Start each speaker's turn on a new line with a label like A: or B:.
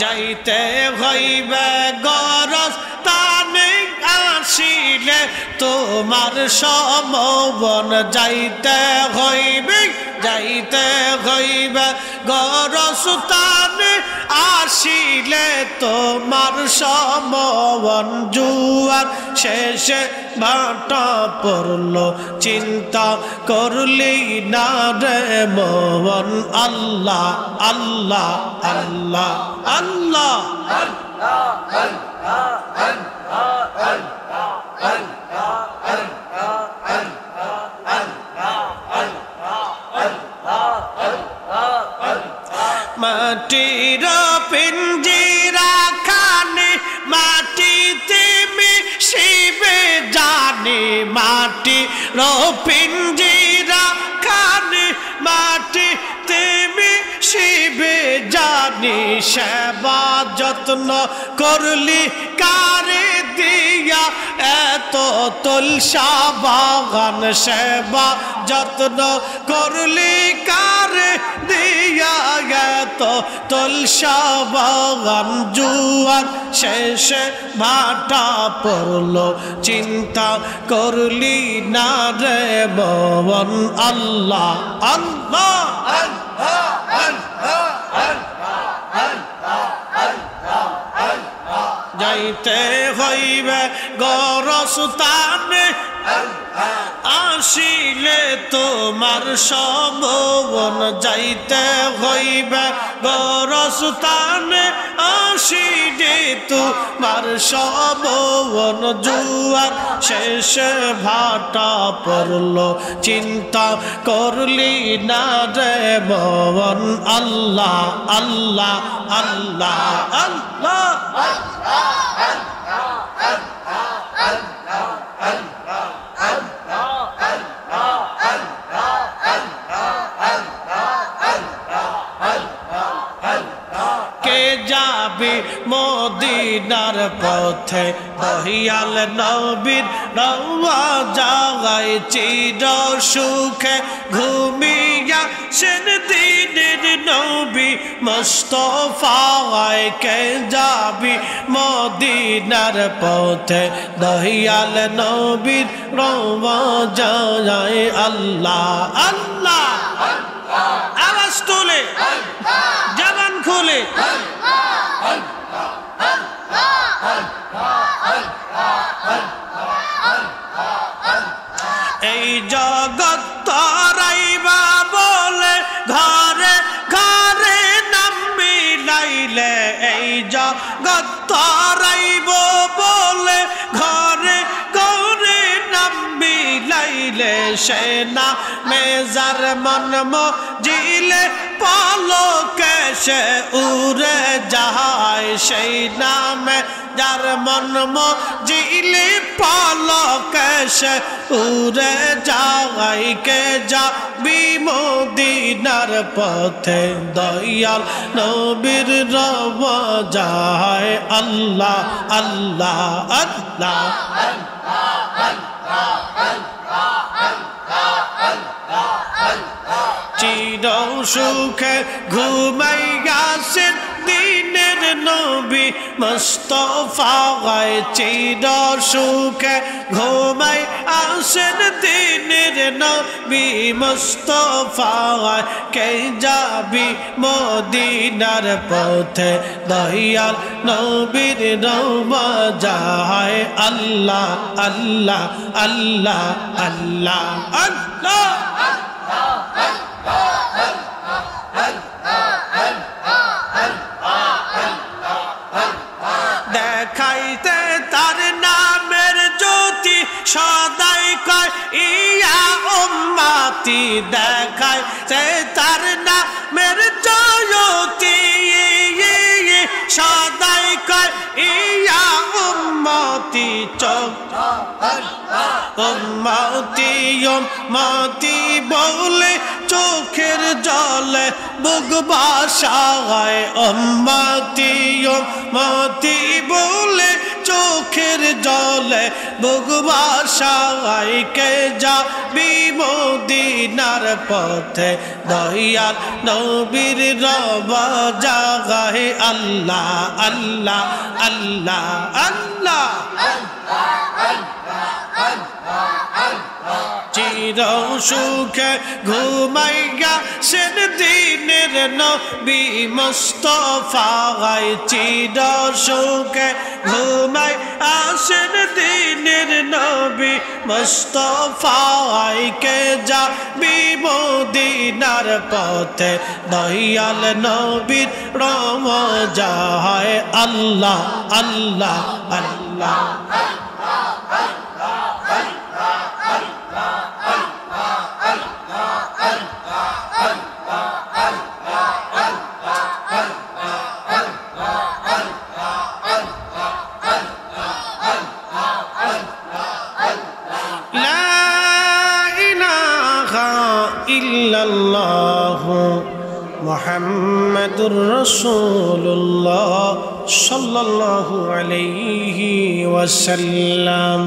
A: যাইতে হইবে গরস্থানে আসিলে তোমার সমবন যাইতে হইবে গরস্থানে আসিলে তোমার সমবন জুয়ার শেষে ভাটা পড়লো চিন্তা করলি না রে মোহন আল্লাহ আল্লাহ আল্লাহ আল্লাহ মাটির পিঞ্জিরা খানে মাটিতে মিশিবে জানি মাটির পিঞ্জিরা খানে মাটিতে মিশিবে জানি সেবা যত্ন করলি কারে দিয়া এত তুলসা বাগান সেবা যত্ন করলি কারে দিয়া এত তুলসা বাগান জুয়ার শেষে ভাটা পড়লো চিন্তা করলি না রে মোহন আল্লাহ আল্লাহ যাইতে হইবে গরস্থানে আসিলে তোমার সমবন যাইতে হইবে গরস্থানে আসিলে তোমার সমবন জুয়ার শেষে ভাটা পড়লো চিন্তা করলি না রে মোহন আল্লাহ আল্লাহ আল্লাহ আল্লাহ মদিনার পথে দহিয়াল নবীর রওয়া জাগায় চির সুখে ঘুমিয়া সেন দিনের নবী মুস্তাফায় কে যাবি মদিনার পথে দহিয়াল নবীর রওয়া জাগায় আল্লাহ আল্লাহ আওয়াজ তোলে জবান খুলে এই জগৎ তরাইবা বলে ঘরে ঘরে নাম মিলাইলে এই জগৎ তরাইব বলে ঘরে ঘরে নাম মিলাইলে সে না মেজার মন মজিলে পলকে সে উড়ে যায় সেই নামে যার মন মজিলে পলকে সে উড়ে যায় কে যাবি মদিনার পথে দয়াল নবীর রওয়া যায় আল্লাহ আল্লাহ আল্লাহ চির সুখে ঘুমাইয়াছেন দিনের নবী মুস্তাফায় চির সুখে ঘুমাই আসেন দিনের নবী মুস্তাফায় কে যাবি মদিনার পথে দয়াল নবীর রওয়া যায় আল্লাহ আল্লাহ আল্লাহ আল্লাহ আল্লাহ দেখাইতে তার নামের জ্যোতি সদাই কয় ইয়া উম্মতি দেখাইতে তার নামের জ্যোতি সদাই কয় ইয়া উম্মতি চোখ উম্মতি উম্মতি বলে চোখের জলে বুক ভাসায় উম্মতি উম্মতি বলে চোখের জলে বলে বুকবাসায় কে যাবি মদিনার পথে দয়াল নবীর রওজা জাগায় আল্লাহ আল্লাহ আল্লাহ আল্লাহ চির সুখে ঘুমাইয়া সেন দিনের নবী মুস্তাফা চির সুখে ঘুমাই আসেন দিনের নবী মুস্তাফা কে যাবি মদিনার পথে দয়াল নবীর রওজা হয় আল্লাহ আল্লাহ আল্লাহ মুহাম্মাদুর রাসূলুল্লাহ সাল্লাল্লাহু আলাইহি ওয়াসাল্লাম।